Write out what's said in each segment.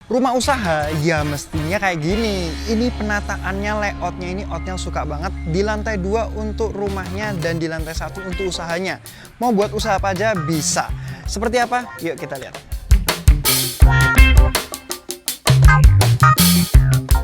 Rumah usaha ya mestinya kayak gini. Ini penataannya, layoutnya ini Otniel suka banget. Di lantai 2 untuk rumahnya dan di lantai 1 untuk usahanya. Mau buat usaha apa aja bisa. Seperti apa? Yuk kita lihat.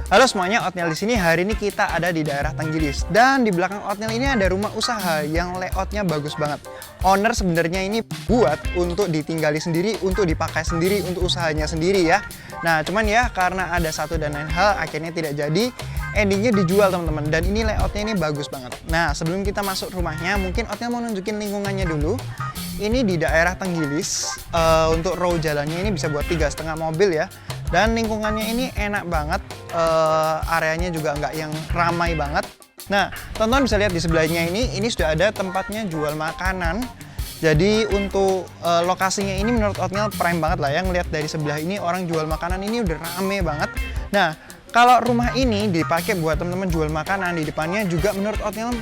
Halo semuanya, Otniel di sini. Hari ini kita ada di daerah Tenggilis dan di belakang Otniel ini ada rumah usaha yang layoutnya bagus banget. Owner sebenarnya ini buat untuk ditinggali sendiri, untuk dipakai sendiri, untuk usahanya sendiri ya. Nah, cuman ya karena ada satu dan lain hal akhirnya tidak jadi. Endingnya dijual teman-teman, dan ini layoutnya ini bagus banget. Nah, sebelum kita masuk rumahnya, mungkin Otniel mau nunjukin lingkungannya dulu. Ini di daerah Tenggilis. Untuk row jalannya ini bisa buat 3,5 mobil ya. Dan lingkungannya ini enak banget, areanya juga nggak yang ramai banget. Nah, teman-teman bisa lihat di sebelahnya ini sudah ada tempatnya jual makanan. Jadi untuk lokasinya ini menurut Otniel prime banget lah ya, ngelihat dari sebelah ini orang jual makanan ini udah rame banget. Nah, kalau rumah ini dipakai buat teman-teman jual makanan, di depannya juga menurut Otniel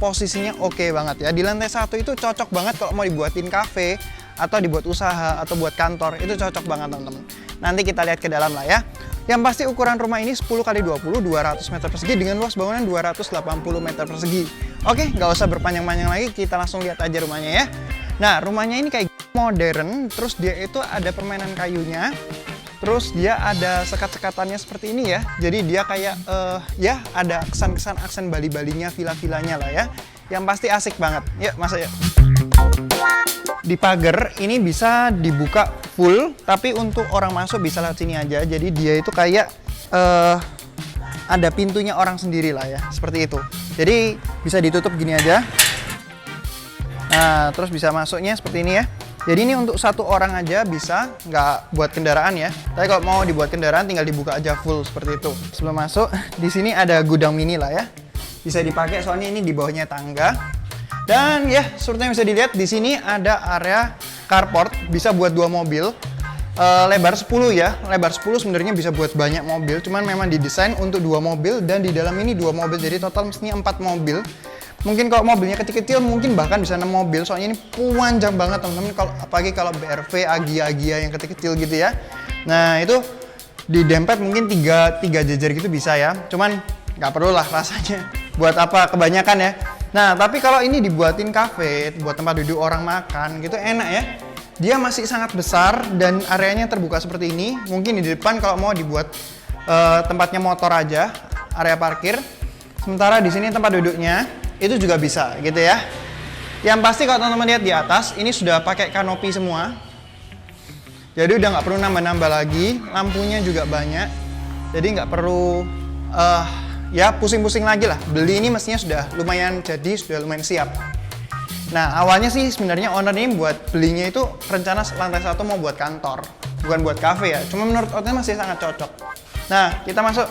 posisinya oke banget ya. Di lantai 1 itu cocok banget kalau mau dibuatin cafe atau dibuat usaha atau buat kantor, itu cocok banget teman-teman. Nanti kita lihat ke dalam lah ya. Yang pasti ukuran rumah ini 10x20, 200 meter persegi dengan luas bangunan 280 meter persegi. Oke, nggak usah berpanjang-panjang lagi, kita langsung lihat aja rumahnya ya. Nah, rumahnya ini kayak modern, terus dia itu ada permainan kayunya, terus dia ada sekat-sekatannya seperti ini ya. Jadi dia kayak ya ada kesan-kesan aksen Bali-Balinya, villa-villanya lah ya. Yang pasti asik banget. Yuk, masuk yuk. Di pagar ini bisa dibuka full, tapi untuk orang masuk bisa lewat sini aja. Jadi dia itu kayak ada pintunya orang sendiri lah ya, seperti itu. Jadi bisa ditutup gini aja. Nah, terus bisa masuknya seperti ini ya. Jadi ini untuk satu orang aja bisa, nggak buat kendaraan ya. Tapi kalau mau dibuat kendaraan tinggal dibuka aja full seperti itu. Sebelum masuk, di sini ada gudang mini lah ya. Bisa dipakai soalnya ini di bawahnya tangga. Dan ya, seperti yang bisa dilihat di sini ada area carport, bisa buat 2 mobil. Lebar 10 ya, lebar 10 sebenarnya bisa buat banyak mobil, cuman memang didesain untuk 2 mobil dan di dalam ini 2 mobil, jadi total mestinya 4 mobil. Mungkin kalau mobilnya kecil-kecil mungkin bahkan bisa 6 mobil, soalnya ini panjang banget teman-teman, apalagi kalau BRV, Agia yang kecil-kecil gitu ya. Nah itu didempet mungkin 3 jejer gitu bisa ya, cuman nggak perlu lah rasanya, buat apa kebanyakan ya. Nah, tapi kalau ini dibuatin cafe, buat tempat duduk orang makan gitu enak ya. Dia masih sangat besar dan areanya terbuka seperti ini. Mungkin di depan kalau mau dibuat tempatnya motor aja, area parkir. Sementara di sini tempat duduknya itu juga bisa gitu ya. Yang pasti kalau teman-teman lihat di atas, ini sudah pakai kanopi semua. Jadi udah nggak perlu nambah-nambah lagi. Lampunya juga banyak. Jadi nggak perlu ya pusing-pusing lagi lah. Beli ini mestinya sudah lumayan jadi, sudah lumayan siap. Nah, awalnya sih sebenarnya owner ini buat belinya itu rencana lantai 1 mau buat kantor, bukan buat cafe ya. Cuma menurut Otniel masih sangat cocok. Nah, kita masuk.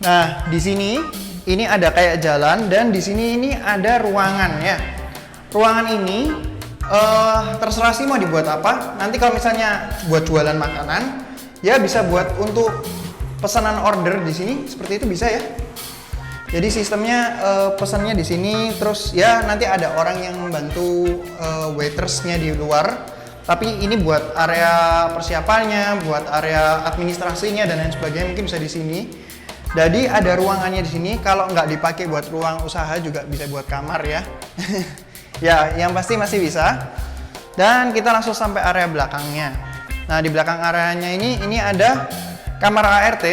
Nah, di sini ini ada kayak jalan dan di sini ini ada ruangan ya. Ruangan ini terserah sih mau dibuat apa. Nanti kalau misalnya buat jualan makanan, ya bisa buat untuk pesanan order di sini seperti itu bisa ya. Jadi sistemnya pesannya di sini, terus ya nanti ada orang yang bantu waitersnya di luar. Tapi ini buat area persiapannya, buat area administrasinya dan lain sebagainya mungkin bisa di sini. Jadi ada ruangannya di sini. Kalau nggak dipakai buat ruang usaha juga bisa buat kamar ya. Ya, yang pasti masih bisa. Dan kita langsung sampai area belakangnya. Nah di belakang areanya ini ada kamar ART.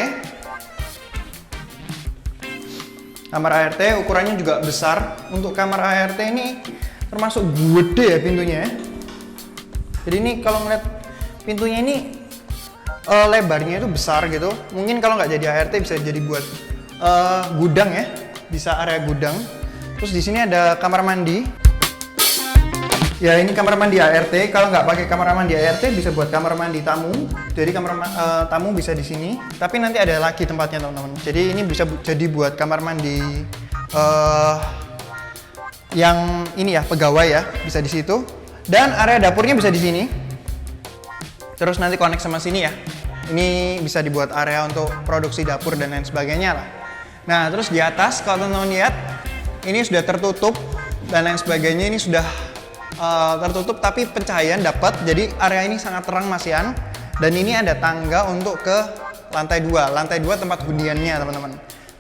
Kamar ART ukurannya juga besar. Untuk kamar ART ini termasuk gede ya pintunya ya. Jadi ini kalau ngeliat pintunya ini lebarnya itu besar gitu. Mungkin kalau nggak jadi ART bisa jadi buat gudang ya. Bisa area gudang. Terus di sini ada kamar mandi. Ya ini kamar mandi ART. Kalau nggak pakai kamar mandi ART bisa buat kamar mandi tamu. Jadi kamar tamu bisa di sini. Tapi nanti ada lagi tempatnya teman-teman. Jadi ini bisa jadi buat kamar mandi yang ini ya pegawai ya, bisa di situ. Dan area dapurnya bisa di sini. Terus nanti connect sama sini ya. Ini bisa dibuat area untuk produksi dapur dan lain sebagainya lah. Nah terus di atas kalau teman-teman lihat ini sudah tertutup dan lain sebagainya, ini sudah tertutup tapi pencahayaan dapat, jadi area ini sangat terang masian. Dan ini ada tangga untuk ke lantai 2. Lantai 2 tempat hundiannya teman-teman.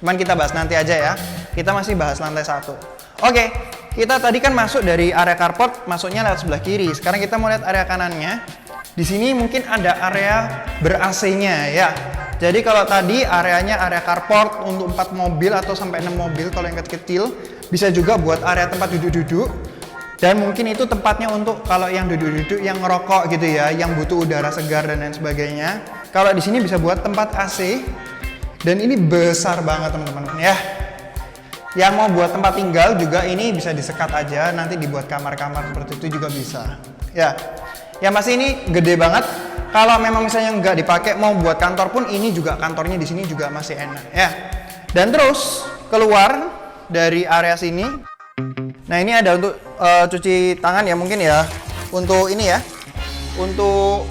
Cuman kita bahas nanti aja ya. Kita masih bahas lantai 1. Oke, kita tadi kan masuk dari area carport, masuknya lewat sebelah kiri. Sekarang kita mau lihat area kanannya. Di sini mungkin ada area ber-AC-nya ya. Jadi kalau tadi areanya area carport untuk 4 mobil atau sampai 6 mobil kalau yang kecil-kecil, bisa juga buat area tempat duduk-duduk. Dan mungkin itu tempatnya untuk kalau yang duduk-duduk yang ngerokok gitu ya, yang butuh udara segar dan lain sebagainya. Kalau di sini bisa buat tempat AC. Dan ini besar banget teman-teman ya. Yang mau buat tempat tinggal juga ini bisa disekat aja, nanti dibuat kamar-kamar seperti itu juga bisa. Ya. Yang pasti ini gede banget. Kalau memang misalnya nggak dipakai mau buat kantor pun ini juga kantornya di sini juga masih enak ya. Dan terus keluar dari area sini. Nah, ini ada untuk cuci tangan ya mungkin ya. Untuk ini ya. Untuk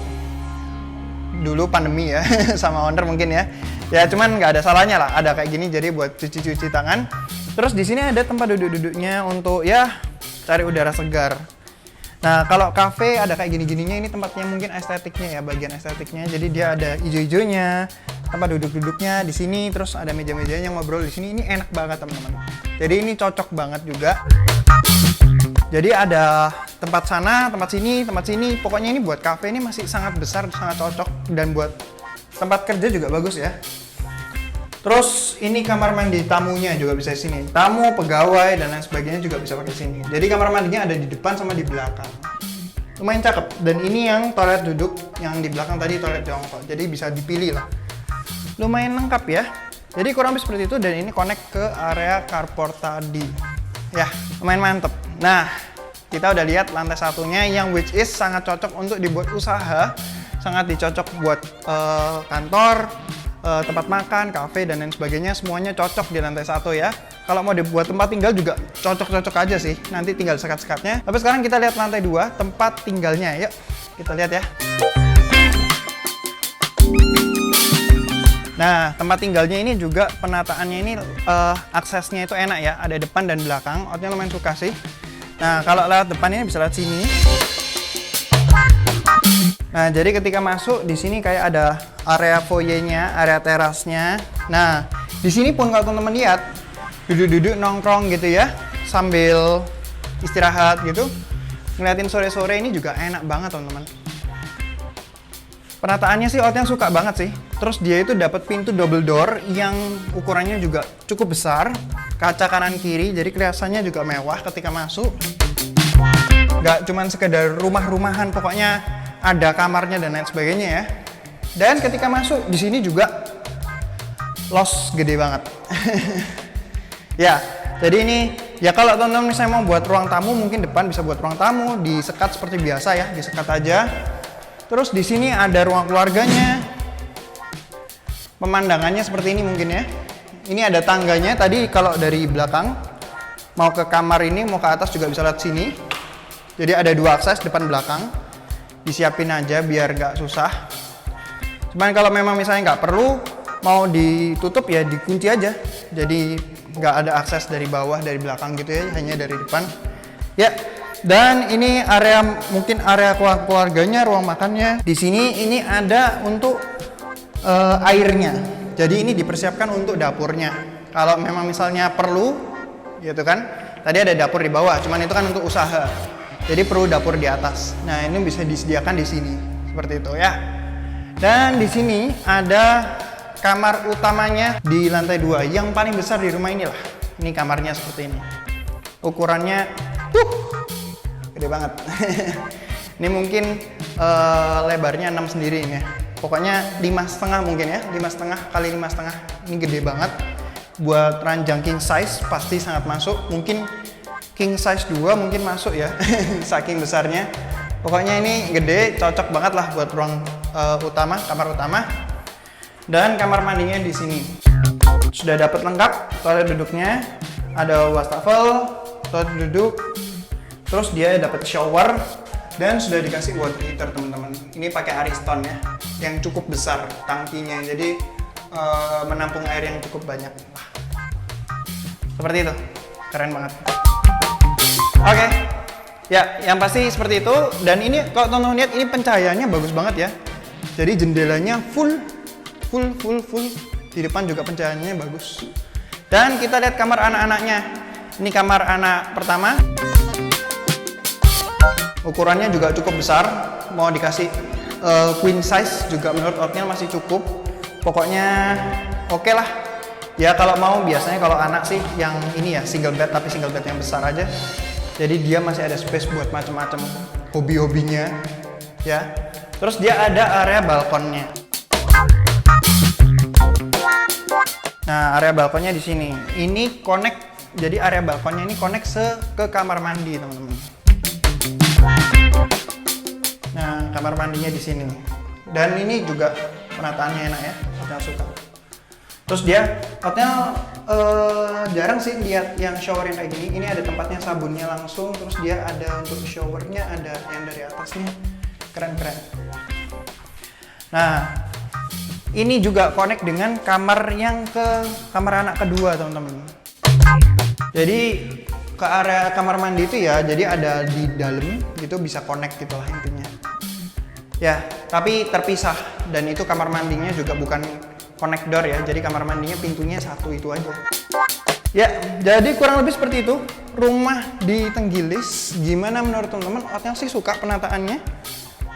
dulu pandemi ya sama owner mungkin ya. Ya cuman nggak ada salahnya lah ada kayak gini jadi buat cuci-cuci tangan. Terus di sini ada tempat duduk-duduknya untuk ya cari udara segar. Nah, kalau cafe ada kayak gini-gininya, ini tempatnya mungkin estetiknya ya, bagian estetiknya. Jadi dia ada hijau-hijaunya, tempat duduk-duduknya di sini, terus ada meja-mejanya ngobrol di sini. Ini enak banget teman-teman. Jadi ini cocok banget juga. Jadi ada tempat sana, tempat sini. Pokoknya ini buat cafe ini masih sangat besar, sangat cocok, dan buat tempat kerja juga bagus ya. Terus ini kamar mandi tamunya juga bisa di sini. Tamu, pegawai dan lain sebagainya juga bisa pakai sini. Jadi kamar mandinya ada di depan sama di belakang. Lumayan cakep. Dan ini yang toilet duduk, yang di belakang tadi toilet jongkok. Jadi bisa dipilih lah. Lumayan lengkap ya. Jadi kurang lebih seperti itu dan ini connect ke area carport tadi. Ya, lumayan mantep. Nah, kita udah lihat lantai satunya yang which is sangat cocok untuk dibuat usaha. Sangat dicocok buat kantor, tempat makan, kafe, dan lain sebagainya, semuanya cocok di lantai 1 ya. Kalau mau dibuat tempat tinggal juga cocok-cocok aja sih, nanti tinggal sekat-sekatnya. Tapi sekarang kita lihat lantai 2, tempat tinggalnya. Yuk, kita lihat ya. Nah, tempat tinggalnya ini juga penataannya ini aksesnya itu enak ya, ada depan dan belakang. Outnya lumayan suka sih. Nah, kalau lewat depannya bisa lewat sini. Nah, jadi ketika masuk di sini kayak ada area foyer-nya, area terasnya. Nah, di sini pun kalau teman-teman lihat duduk-duduk nongkrong gitu ya, sambil istirahat gitu. Ngeliatin sore-sore ini juga enak banget, teman-teman. Penataannya sih outnya suka banget sih. Terus dia itu dapat pintu double door yang ukurannya juga cukup besar, kaca kanan kiri, jadi kelihatannya juga mewah ketika masuk. Nggak cuman sekedar rumah-rumahan, pokoknya ada kamarnya dan lain sebagainya ya. Dan ketika masuk di sini juga los gede banget. Ya, jadi ini ya kalau teman-teman misalnya mau buat ruang tamu, mungkin depan bisa buat ruang tamu, disekat seperti biasa ya, disekat aja. Terus di sini ada ruang keluarganya. Pemandangannya seperti ini mungkin ya. Ini ada tangganya, tadi kalau dari belakang mau ke kamar ini, mau ke atas juga bisa lewat sini. Jadi ada 2 akses, depan belakang. Disiapin aja biar nggak susah. Cuman kalau memang misalnya nggak perlu, mau ditutup ya dikunci aja. Jadi nggak ada akses dari bawah, dari belakang gitu ya, hanya dari depan. Ya, dan ini area mungkin area keluarganya, ruang makannya. Di sini ini ada untuk airnya. Jadi ini dipersiapkan untuk dapurnya. Kalau memang misalnya perlu, gitu kan. Tadi ada dapur di bawah, cuman itu kan untuk usaha. Jadi perlu dapur di atas. Nah, ini bisa disediakan di sini. Seperti itu ya. Dan di sini ada kamar utamanya di lantai 2 yang paling besar di rumah inilah. Ini kamarnya seperti ini. Ukurannya gede banget. Ini mungkin lebarnya 6 sendiri ini ya. Pokoknya 5,5 mungkin ya. 5,5 kali 5,5. Ini gede banget. Buat ranjang king size pasti sangat masuk. Mungkin king size 2 mungkin masuk ya, saking besarnya. Pokoknya ini gede, cocok banget lah buat ruang utama, kamar utama. Dan kamar mandinya di sini. Sudah dapat lengkap toilet duduknya, ada wastafel, toilet duduk, terus dia dapat shower dan sudah dikasih water heater teman-teman. Ini pakai Ariston ya, yang cukup besar tangkinya, jadi menampung air yang cukup banyak. Seperti itu, keren banget. Oke, ya yang pasti seperti itu. Dan ini kalau teman-teman lihat ini pencahayaannya bagus banget ya. Jadi jendelanya full. Di depan juga pencahayaannya bagus. Dan kita lihat kamar anak-anaknya. Ini kamar anak pertama. Ukurannya juga cukup besar. Mau dikasih queen size juga menurut Otniel masih cukup. Pokoknya oke lah. Ya kalau mau biasanya kalau anak sih yang ini ya single bed, tapi single bed yang besar aja. Jadi dia masih ada space buat macam-macam hobi-hobinya. Ya. Terus dia ada area balkonnya. Nah, area balkonnya di sini. Ini connect, jadi area balkonnya ini connect ke kamar mandi, teman-teman. Nah, kamar mandinya di sini. Dan ini juga penataannya enak ya, Otniel suka. Terus dia, Otniel jarang sih lihat yang shower yang kayak gini. Ini ada tempatnya sabunnya langsung, terus dia ada untuk showernya, ada yang dari atasnya. Keren-keren. Nah, ini juga connect dengan kamar anak kedua, teman-teman. Jadi ke area kamar mandi itu ya, jadi ada di dalam gitu bisa connect gitulah intinya. Ya, tapi terpisah dan itu kamar mandinya juga bukan connect door ya. Jadi kamar mandinya pintunya satu itu aja. Ya, jadi kurang lebih seperti itu rumah di Tenggilis. Gimana menurut teman-teman? Otniel sih suka penataannya.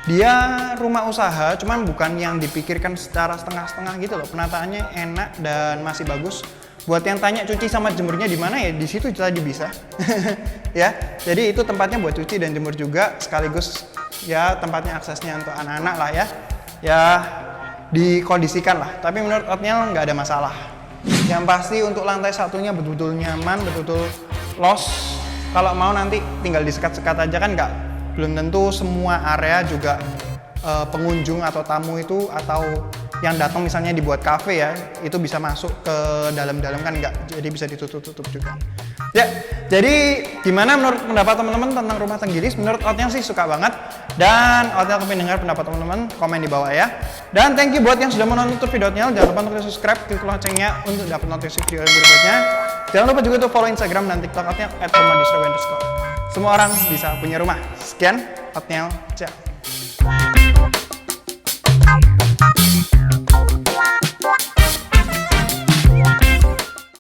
Dia rumah usaha, cuman bukan yang dipikirkan secara setengah-setengah gitu loh. Penataannya enak dan masih bagus. Buat yang tanya cuci sama jemurnya di mana ya, di situ tadi bisa. Ya, jadi itu tempatnya buat cuci dan jemur juga, sekaligus ya tempatnya aksesnya untuk anak-anak lah ya. Ya, dikondisikan lah. Tapi menurut Otniel nggak ada masalah. Yang pasti untuk lantai satunya betul-betul nyaman, betul-betul los. Kalau mau nanti tinggal disekat-sekat aja kan nggak. Belum tentu semua area juga pengunjung atau tamu itu atau yang datang misalnya dibuat cafe ya, itu bisa masuk ke dalam-dalam kan enggak, jadi bisa ditutup-tutup juga. Ya, jadi gimana menurut pendapat teman-teman tentang rumah Tenggilis? Menurut Otniel sih suka banget, dan Otniel kepingin dengar pendapat teman-teman, komen di bawah ya. Dan thank you buat yang sudah menonton video Otniel, jangan lupa untuk subscribe, klik loncengnya untuk dapat notifikasi video berikutnya. Jangan lupa juga untuk follow Instagram dan TikTok Otniel @rumah_. Semua orang bisa punya rumah. Sekian, Otniel, ciao.